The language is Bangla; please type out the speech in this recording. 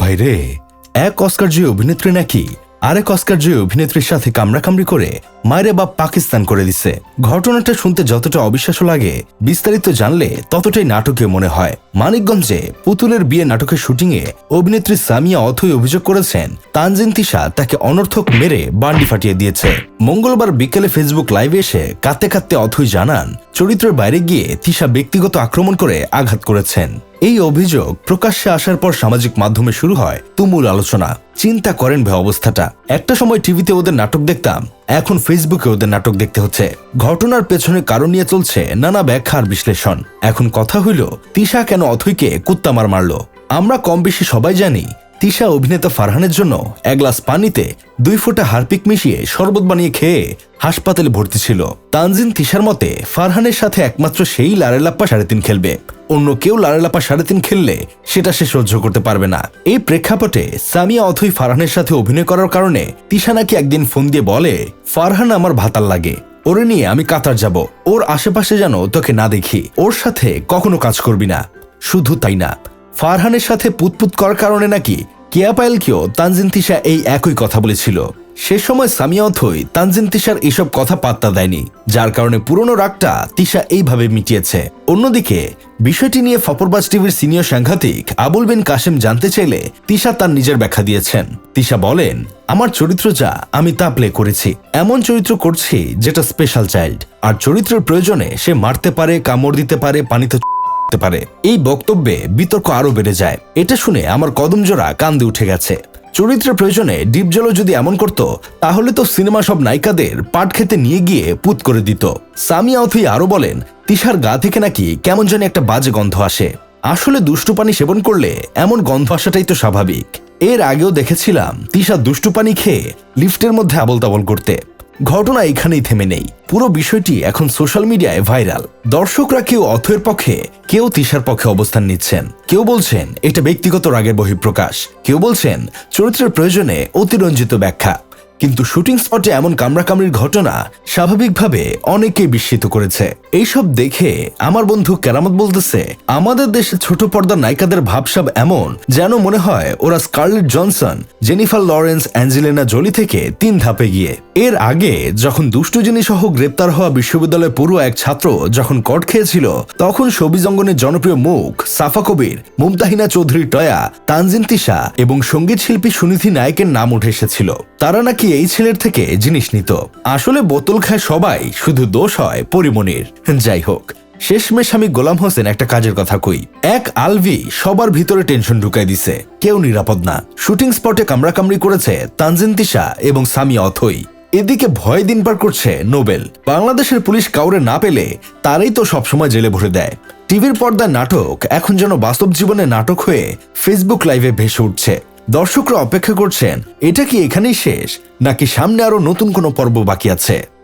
ভাই রে, এক অস্কার জয়ী অভিনেত্রী নাকি আরেক অস্কার জয়ী অভিনেত্রীর সাথে কামড়াকামড়ি করে মায়েরে বাপ পাকিস্তান করে দিছে। ঘটনাটা শুনতে যতটা অবিশ্বাস্য লাগে, বিস্তারিত জানলে ততটাই নাটকীয় মনে হয়। মানিকগঞ্জে পুতুলের বিয়ে নাটকের শুটিংয়ে অভিনেত্রী সামিয়া অথই অভিযোগ করেছেন তানজিন তিশা তাকে অনর্থক মেরে বান্ডি ফাটিয়ে দিয়েছে। মঙ্গলবার বিকেলে ফেসবুক লাইভে এসে কাঁদতে কাঁদতে অথই জানান চরিত্রের বাইরে গিয়ে তিশা ব্যক্তিগত আক্রমণ করে আঘাত করেছেন। এই অভিযোগ প্রকাশ্যে আসার পর সামাজিক মাধ্যমে শুরু হয় তুমুল আলোচনা। চিন্তা করেন ভাই অবস্থাটা, একটা সময় টিভিতে ওদের নাটক দেখতাম, এখন ফেসবুকে ওদের নাটক দেখতে হচ্ছে। ঘটনার পেছনে কারণ নিয়ে চলছে নানা ব্যাখ্যা আর বিশ্লেষণ। এখন কথা হইল তিশা কেন অথইকে কুত্তামার মারল। আমরা কম বেশি সবাই জানি তিশা অভিনেতা ফারহানের জন্য এক গ্লাস পানিতে 2 ফোঁটা হারপিক মিশিয়ে শরবত বানিয়ে খেয়ে হাসপাতালে ভর্তি ছিল। তানজিন তিশার মতে ফারহানের সাথে একমাত্র সেই লারেলাপ্পা 3.5 খেলবে, অন্য কেউ লারেলাপ্পা 3.5 খেললে সেটা সে সহ্য করতে পারবে না। এই প্রেক্ষাপটে সামিয়া অথই ফারহানের সাথে অভিনয় করার কারণে তিশা নাকি একদিন ফোন দিয়ে বলে, ফারহান আমার ভাতার লাগে, ওরে নিয়ে আমি কাতার যাব, ওর আশেপাশে যেন তোকে না দেখি, ওর সাথে কখনো কাজ করবি না। শুধু তাই না, ফারহানের সাথে পুতপুত করার কারণে নাকি কেয়া পায়েলকেও তানজিন তিশা এই একই কথা বলেছিল। সে সময় সামিয়া অথই তানজিন তিশার এসব কথা পাত্তা দেয়নি, যার কারণে পুরনো রাগটা তিশা এইভাবে মিটিয়েছে। অন্যদিকে বিষয়টি নিয়ে ফপরবাজ টিভির সিনিয়র সাংঘাতিক আবুল বিন কাশেম জানতে চাইলে তিশা তার নিজের ব্যাখ্যা দিয়েছেন। তিশা বলেন, আমার চরিত্র যা আমি তা প্লে করেছি, এমন চরিত্র করছি যেটা স্পেশাল চাইল্ড, আর চরিত্রের প্রয়োজনে সে মারতে পারে, কামড় দিতে পারে, পানিতে পারে। এই বক্তব্যে বিতর্ক আরো বেড়ে যায়। এটা শুনে আমার কদমজোড়া কান্দে উঠে গেছে। চরিত্রের প্রয়োজনে ডিপজলও যদি এমন করত, তাহলে তো সিনেমা সব নায়িকাদের পাট খেতে নিয়ে গিয়ে পুত করে দিত। সামিয়া অথই আরো বলেন, তিশার গা থেকে নাকি কেমন জানি একটা বাজে গন্ধ আসে। আসলে দুষ্টু পানি সেবন করলে এমন গন্ধ আসাটাই তো স্বাভাবিক। এর আগেও দেখেছিলাম তিশা দুষ্টু পানি খেয়ে লিফটের মধ্যে আবল তাবল করতে। ঘটনা এখানেই থেমে নেই, পুরো বিষয়টি এখন সোশ্যাল মিডিয়ায় ভাইরাল। দর্শকরা কেউ অথয়ের পক্ষে, কেউ তিশার পক্ষে অবস্থান নিচ্ছেন। কেউ বলছেন এটা ব্যক্তিগত রাগের বহিঃপ্রকাশ, কেউ বলছেন চরিত্রের প্রয়োজনে অতিরঞ্জিত ব্যাখ্যা। কিন্তু শুটিং স্পটে এমন কামড়াকামড়ির ঘটনা স্বাভাবিকভাবে অনেকেই বিস্মিত করেছে। এইসব দেখে আমার বন্ধু কেরামত বলতেছে, আমাদের দেশে ছোট পর্দার নায়িকাদের ভাবসাব এমন যেন মনে হয় ওরা Scarlett Johansson, Jennifer Lawrence, Angelina Jolie থেকে 3 ধাপে গিয়ে। এর আগে যখন দুষ্টুজনী সহ গ্রেপ্তার হওয়া বিশ্ববিদ্যালয়ের পড়ুয়া এক ছাত্র যখন কট খেয়েছিল, তখন শোবিজ অঙ্গনের জনপ্রিয় মুখ সাফা কবির, মুমতাহিনা চৌধুরী টয়া, তানজিন তিশা এবং সঙ্গীত শিল্পী সুনিধি নায়কের নাম উঠে এসেছিল। তারা নাকি এই ছেলের থেকে জিনিস নিত। আসলে বোতল খায় সবাই, শুধু দোষ হয় পরিমনির। যাই হোক, শেষমেশ আমি গোলাম হোসেন একটা কাজের কথা কই। এক আলভি সবার ভিতরে টেনশন ঢুকাই দিছে, কেউ নিরাপদ না। শুটিং স্পটে কামড়াকামড়ি করেছে তানজিন তিশা এবং সামিয়া অথই। এদিকে ভয় দিন পার করছে নোবেল। বাংলাদেশের পুলিশ কাউরে না পেলে তারাই তো সবসময় জেলে ভরে দেয়। টিভির পর্দায় নাটক এখন যেন বাস্তব জীবনে নাটক হয়ে ফেসবুক লাইভে ভেসে উঠছে। দর্শকরা অপেক্ষা করছেন এটা কি এখানেই শেষ, নাকি সামনে আরো নতুন কোনো পর্ব বাকি আছে।